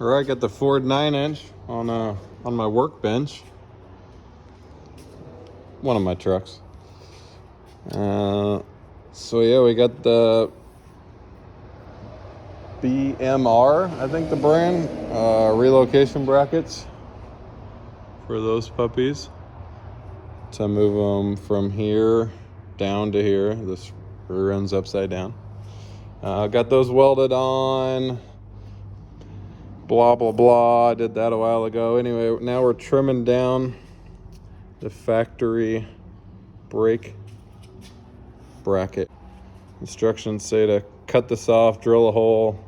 Or I got the Ford 9-inch on my workbench. One of my trucks. So yeah, we got the BMR, I think the brand, relocation brackets for those puppies to move them from here down to here. This rear end's upside down. Got those welded on. Blah blah blah. I did that a while ago. Anyway, now we're trimming down the factory brake bracket. Instructions say to cut this off, drill a hole,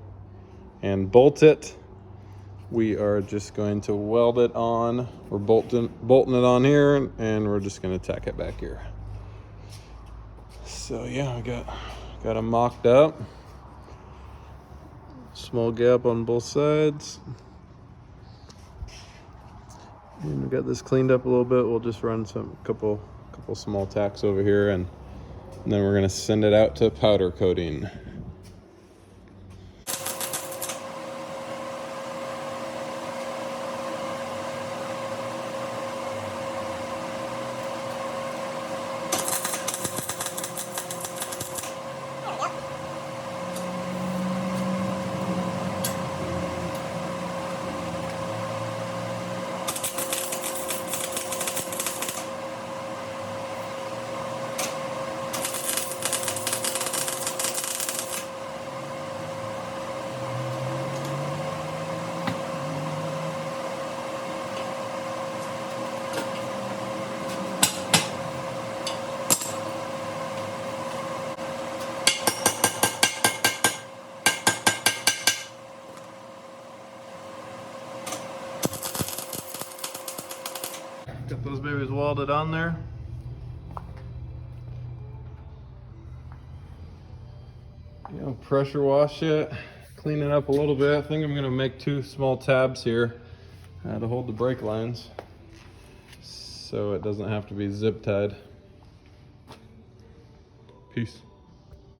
and bolt it. We are just going to weld it on. We're bolting it on here, and we're just going to tack it back here. So yeah, I got it mocked up. Small gap on both sides. And we got this cleaned up a little bit. We'll just run couple small tacks over here, and then we're going to send it out to powder coating. Got those babies welded on there. Pressure wash it, clean it up a little bit. I think I'm gonna make 2 small tabs here to hold the brake lines so it doesn't have to be zip tied. Peace.